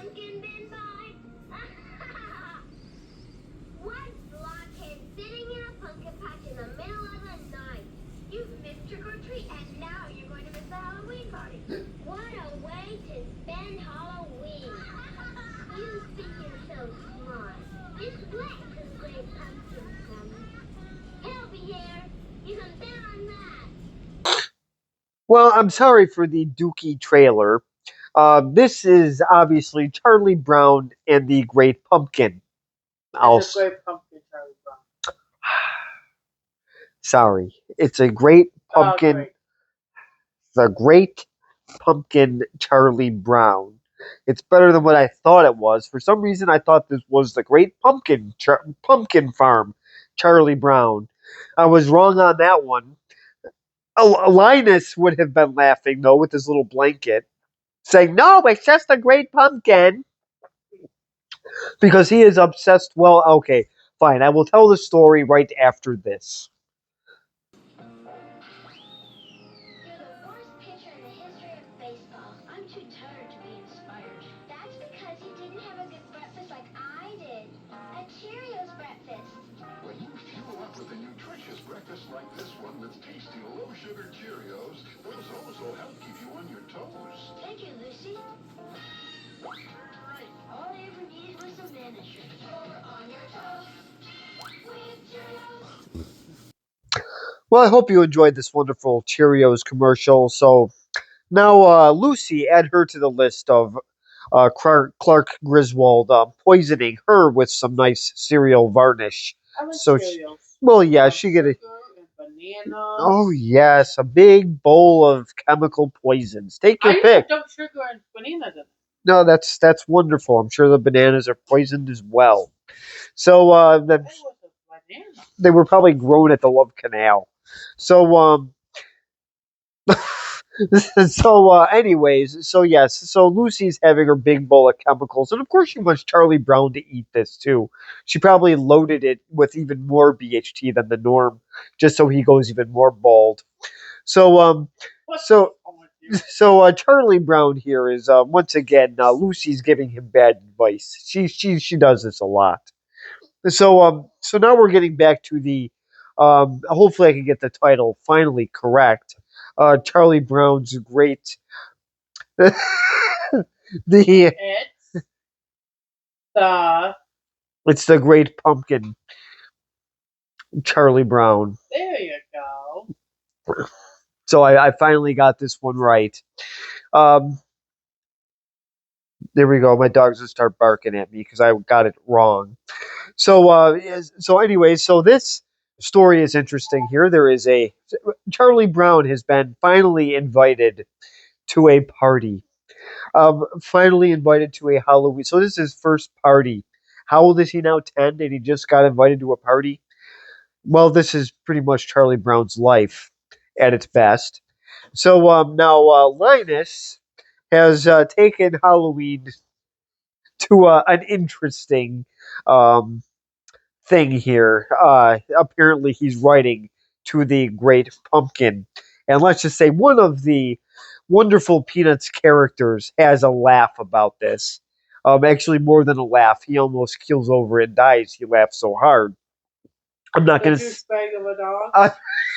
pumpkin been by? One blockhead sitting in a pumpkin patch in the middle of the night. You've missed trick or treat, and now you're going to miss the Halloween party. What a way to spend Halloween. You think you're so smart. Just wait till the great pumpkin comes. He'll be here. You can bet on that. Well, I'm sorry for the Dookie trailer. This is obviously Charlie Brown and the Great Pumpkin. It's a great pumpkin, Charlie Brown. Sorry, it's a Great Pumpkin. Great. The Great Pumpkin Charlie Brown. It's better than what I thought it was. For some reason, I thought this was the Great Pumpkin Farm Charlie Brown. I was wrong on that one. Linus would have been laughing though with his little blanket, saying, "No, it's just a Great Pumpkin," because he is obsessed. Well, okay, fine. I will tell the story right after this. You're the worst pitcher in the history of baseball. I'm too tired to be inspired. That's because you didn't have a good breakfast like I did. A Cheerios breakfast. When you fuel up with a nutritious breakfast like this one with tasty low-sugar Cheerios, those O's will help keep you on your toes. Thank you, Lucy. Right. All I ever needed was some manager. You're on your toes with Cheerios. Well, I hope you enjoyed this wonderful Cheerios commercial. So now, Lucy, add her to the list of Clark Griswold poisoning her with some nice cereal varnish. I like So, Cheerios. well, yeah, she get a. Sugar and bananas. Oh yes, a big bowl of chemical poisons. Take your I pick. used to dump sugar and bananas in it. No, that's wonderful. I'm sure the bananas are poisoned as well. So That was a banana. they were probably grown at the Love Canal. So anyways, so yes, so Lucy's having her big bowl of chemicals, and of course she wants Charlie Brown to eat this too. She probably loaded it with even more BHT than the norm, just so he goes even more bald. So What's so wrong with you? so Charlie Brown here is once again Lucy's giving him bad advice. She does this a lot. So now we're getting back to the hopefully I can get the title finally correct. Charlie Brown's great the The it's the Great Pumpkin Charlie Brown. there you go. So I finally got this one right. Um, there we go. My dog's gonna start barking at me because I got it wrong. So anyway, so this story is interesting here. There is a Charlie Brown has been finally invited to a party. Finally invited to a Halloween. So this is his first party. How old is he now? 10, and he just got invited to a party. Well, this is pretty much Charlie Brown's life at its best. So now Linus has taken Halloween to an interesting um, thing here. Apparently, he's writing to the Great Pumpkin. And let's just say one of the wonderful Peanuts characters has a laugh about this. Actually, more than a laugh. He almost keels over and dies. He laughs so hard. I'm not going Did you to. spray of a dog?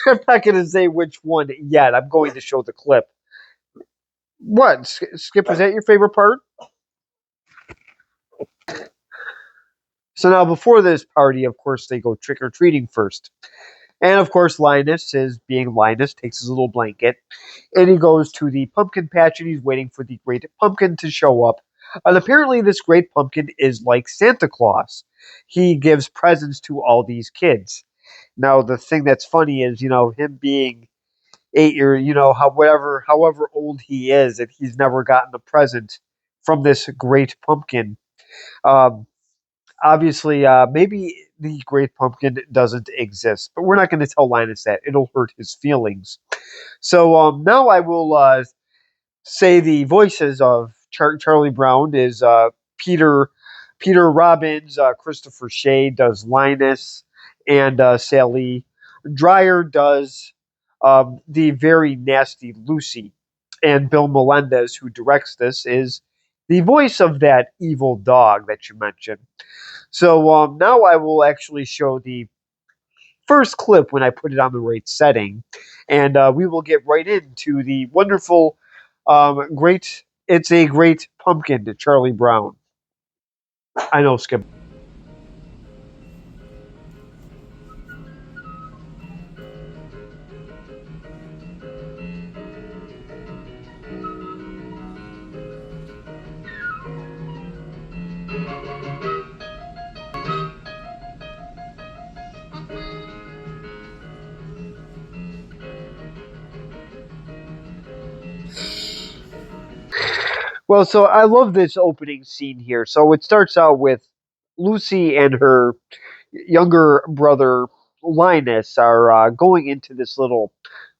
I'm not going to say which one yet. I'm going to show the clip. What, Skip? Was that your favorite part? So now, before this party, of course, they go trick or treating first. And of course, Linus is being Linus, takes his little blanket, and he goes to the pumpkin patch and he's waiting for the Great Pumpkin to show up. And apparently, this Great Pumpkin is like Santa Claus. He gives presents to all these kids. Now, the thing that's funny is, him being 8 years, however old he is, and he's never gotten a present from this Great Pumpkin. Um, Obviously, maybe the Great Pumpkin doesn't exist, but we're not going to tell Linus that. It'll hurt his feelings. So now I will say the voices of Charlie Brown is Peter Robbins, Christopher Shea does Linus, and Sally Dreyer does the very nasty Lucy. And Bill Melendez, who directs this, is the voice of that evil dog that you mentioned. So now I will actually show the first clip when I put it on the right setting, and we will get right into the wonderful, great. It's a great pumpkin to Charlie Brown. I know, Skip. Well, so I love this opening scene here. So it starts out with Lucy and her younger brother Linus are going into this little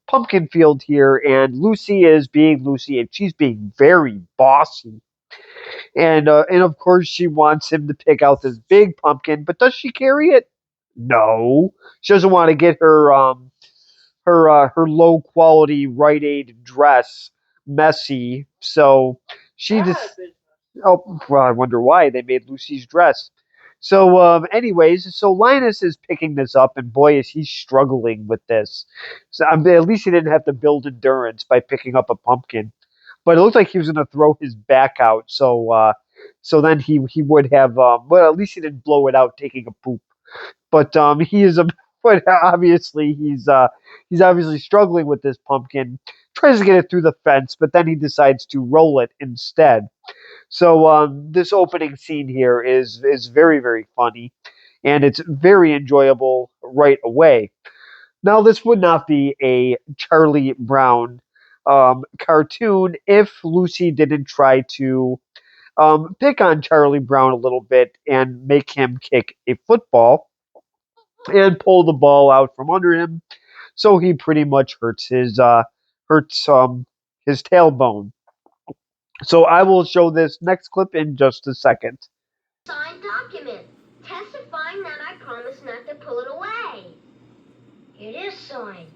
pumpkin field here, and Lucy is being Lucy, and she's being very bossy. And of course she wants him to pick out this big pumpkin, but does she carry it? No, she doesn't want to get her low quality Rite Aid dress messy, so she Bad just business. oh well, I wonder why they made Lucy's dress. So anyways, so Linus is picking this up, and boy is he struggling with this. So at least he didn't have to build endurance by picking up a pumpkin, but it looked like he was going to throw his back out. So then he would have well, at least he didn't blow it out taking a poop. But he is a but obviously he's obviously struggling with this pumpkin. Tries to get it through the fence, but then he decides to roll it instead. So this opening scene here is very very funny, and it's very enjoyable right away. Now this would not be a Charlie Brown cartoon if Lucy didn't try to pick on Charlie Brown a little bit and make him kick a football and pull the ball out from under him, so he pretty much hurts his tailbone. So I will show this next clip in just a second. Signed document testifying that I promised not to pull it away. It is signed.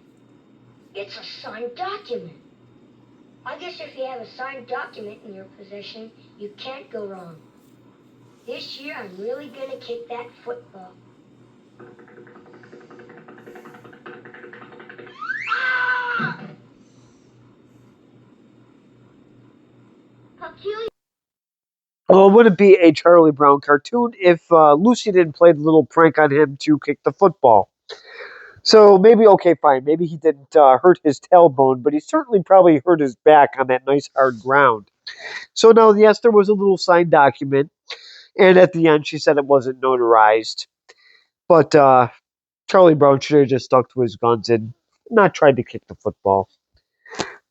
It's a signed document. I guess if you have a signed document in your possession, you can't go wrong. This year, I'm really gonna kick that football. Ah! Peculiar. Well, it wouldn't be a Charlie Brown cartoon if Lucy didn't play the little prank on him to kick the football. So maybe, okay, fine. Maybe he didn't hurt his tailbone, but he certainly probably hurt his back on that nice hard ground. So now, yes, there was a little signed document, and at the end she said it wasn't notarized. But Charlie Brown should have just stuck to his guns and not tried to kick the football.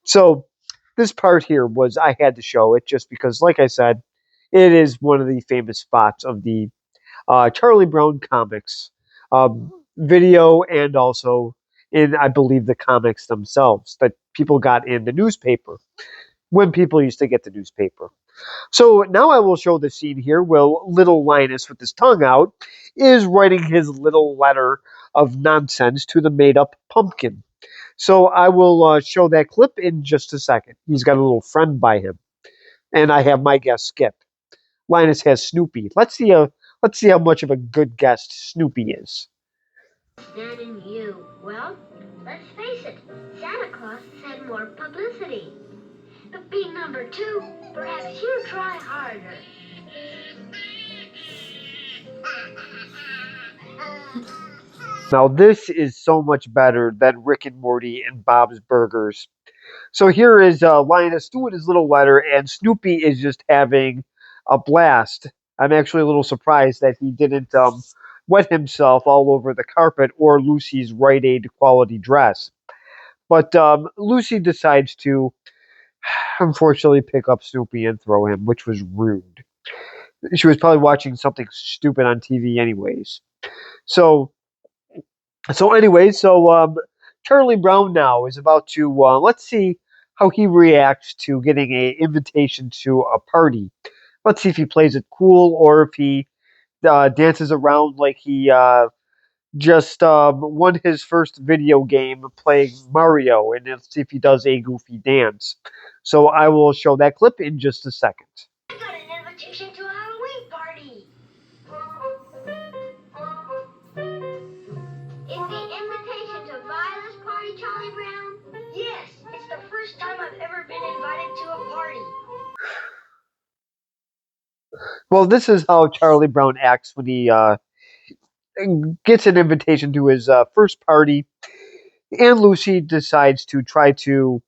So this part here was I had to show it just because, like I said, it is one of the famous spots of the Charlie Brown comics video, and also in, I believe, the comics themselves that people got in the newspaper when people used to get the newspaper. So now I will show the scene here where little Linus, with his tongue out, is writing his little letter of nonsense to the made-up pumpkin. So I will show that clip in just a second. He's got a little friend by him, and I have my guest Skip. Linus has Snoopy. Let's see how much of a good guest Snoopy is. Than in you. Well, let's face it, Santa Claus has had more publicity. But being number two, perhaps you try harder. Now this is so much better than Rick and Morty and Bob's Burgers. So here is Linus doing his little letter, and Snoopy is just having a blast. I'm actually a little surprised that he didn't wet himself all over the carpet or Lucy's Rite Aid quality dress. But Lucy decides to, unfortunately, pick up Snoopy and throw him, which was rude. She was probably watching something stupid on TV, anyways. So, Charlie Brown now is about to let's see how he reacts to getting an invitation to a party. Let's see if he plays it cool or if he dances around like he just won his first video game playing Mario, and let's see if he does a goofy dance. So I will show that clip in just a second. I got invitation to a Halloween party. Is the invitation to Violet's party, Charlie Brown? Yes, it's the first time I've ever been invited to a party. Well, this is how Charlie Brown acts when he gets an invitation to his first party, and Lucy decides to try to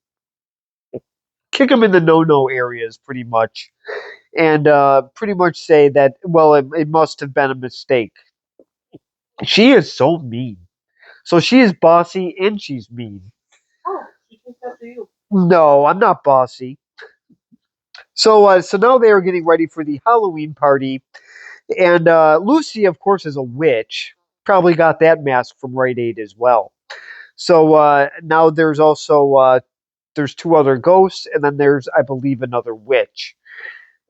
kick him in the no-no areas, pretty much, and pretty much say that, well, it must have been a mistake. She is so mean. So she is bossy and she's mean. Oh, she thinks that's you. No, I'm not bossy. So now they are getting ready for the Halloween party, and Lucy, of course, is a witch. Probably got that mask from Rite Aid as well. So now there's also there's two other ghosts, and then there's, I believe, another witch.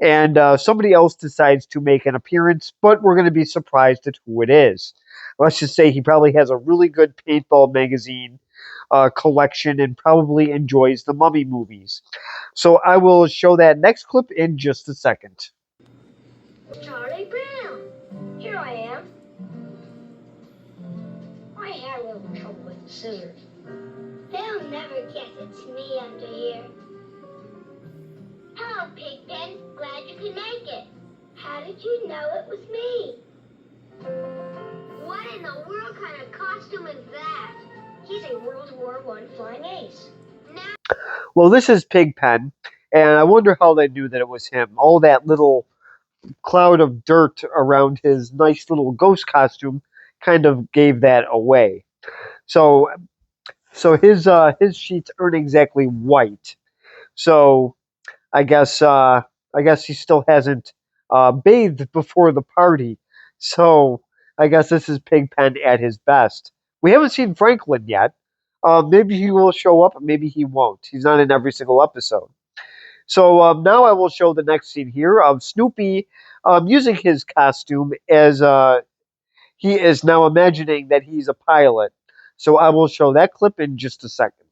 And somebody else decides to make an appearance, but we're going to be surprised at who it is. Let's just say he probably has a really good paintball magazine collection and probably enjoys the Mummy movies. So I will show that next clip in just a second. Charlie Brown. Here I am. I had a little trouble with the scissors. They'll never guess it's me under here. Hello, Pigpen. Glad you could make it. How did you know it was me? What in the world kind of costume is that? He's a World War I flying ace. Now Well, this is Pigpen, and I wonder how they knew that it was him. All that little cloud of dirt around his nice little ghost costume kind of gave that away. So his sheets aren't exactly white. So I guess he still hasn't bathed before the party. So I guess this is Pigpen at his best. We haven't seen Franklin yet. Maybe he will show up, maybe he won't. He's not in every single episode. So now I will show the next scene here of Snoopy using his costume as he is now imagining that he's a pilot. So I will show that clip in just a second.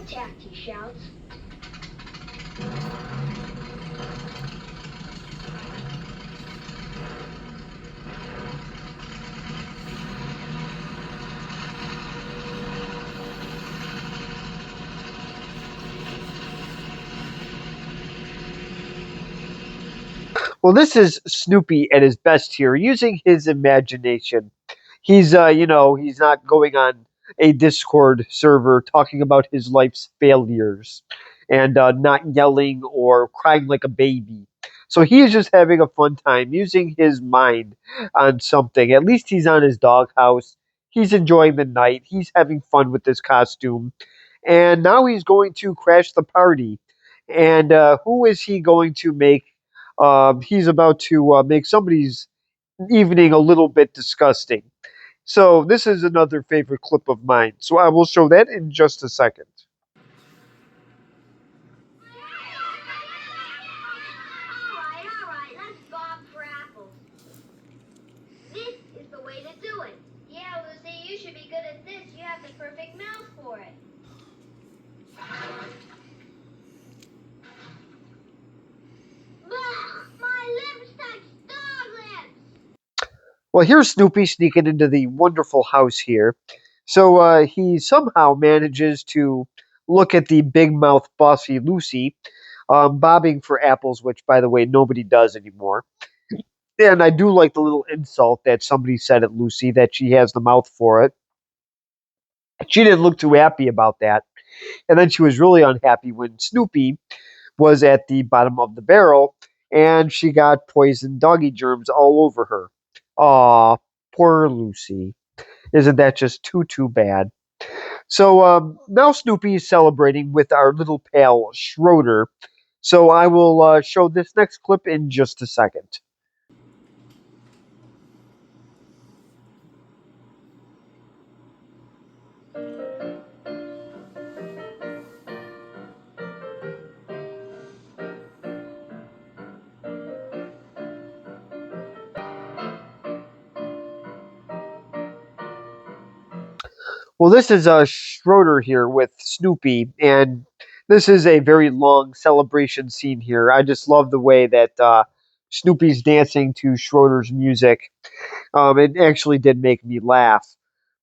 contact, he shouts. Well, this is Snoopy at his best here, using his imagination. He's he's not going on a Discord server talking about his life's failures and not yelling or crying like a baby. So he is just having a fun time using his mind on something. At least he's on his doghouse. He's enjoying the night. He's having fun with this costume. And now he's going to crash the party. And who is he going to make? He's about to make somebody's evening a little bit disgusting. So this is another favorite clip of mine. So I will show that in just a second. All right, let's bob for apples. This is the way to do it. Yeah, Lucy, you should be good at this. You have the perfect mouth for it. Blah! My lips touch dog lips! Well, here's Snoopy sneaking into the wonderful house here. So he somehow manages to look at the big mouth bossy Lucy, bobbing for apples, which, by the way, nobody does anymore. And I do like the little insult that somebody said at Lucy that she has the mouth for it. She didn't look too happy about that. And then she was really unhappy when Snoopy was at the bottom of the barrel and she got poison doggy germs all over her. Aw, poor Lucy. Isn't that just too bad? So now Snoopy is celebrating with our little pal Schroeder. So I will show this next clip in just a second. Well, this is Schroeder here with Snoopy, and This is a very long celebration scene here. I just love the way that Snoopy's dancing to Schroeder's music. It actually did make me laugh.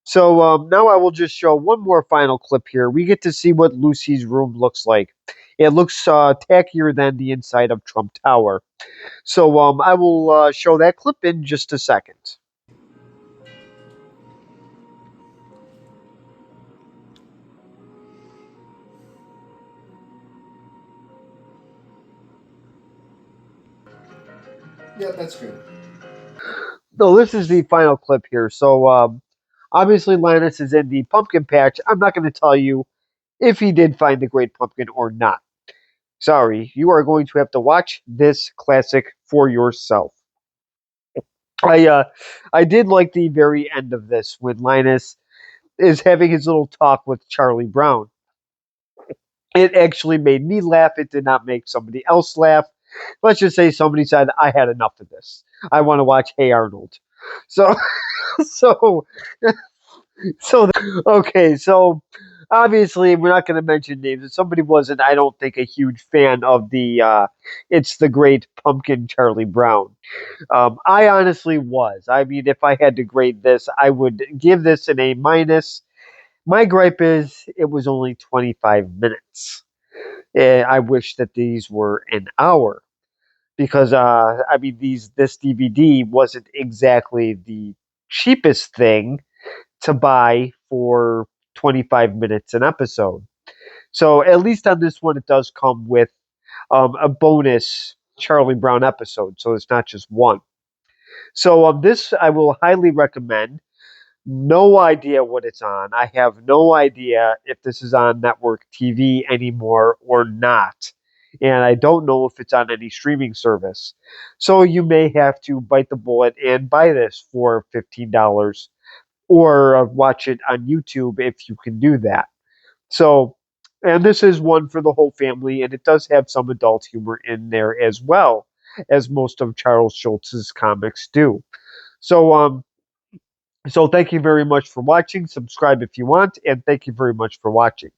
So now I will just show one more final clip here. We get to see what Lucy's room looks like. It looks tackier than the inside of Trump Tower. So I will show that clip in just a second. Yeah, that's good. So this is the final clip here. So obviously Linus is in the pumpkin patch. I'm not going to tell you if he did find the Great Pumpkin or not. Sorry, you are going to have to watch this classic for yourself. I did like the very end of this when Linus is having his little talk with Charlie Brown. It actually made me laugh. It did not make somebody else laugh. Let's just say somebody said, "I had enough of this. I want to watch Hey Arnold." So, so, okay. So, obviously, we're not going to mention names. If somebody wasn't, I don't think, a huge fan of the "It's the Great Pumpkin" Charlie Brown. I honestly was. I mean, if I had to grade this, I would give this an A minus. My gripe is it was only 25 minutes. I wish that these were an hour because I mean this DVD wasn't exactly the cheapest thing to buy for 25 minutes an episode. So at least on this one, it does come with a bonus Charlie Brown episode, so it's not just one. So this I will highly recommend. No idea what it's on. I have no idea if this is on network TV anymore or not. And I don't know if it's on any streaming service. So you may have to bite the bullet and buy this for $15 or watch it on YouTube if you can do that. So, and this is one for the whole family, and it does have some adult humor in there as well, as most of Charles Schulz's comics do. So, so thank you very much for watching. Subscribe if you want, and thank you very much for watching.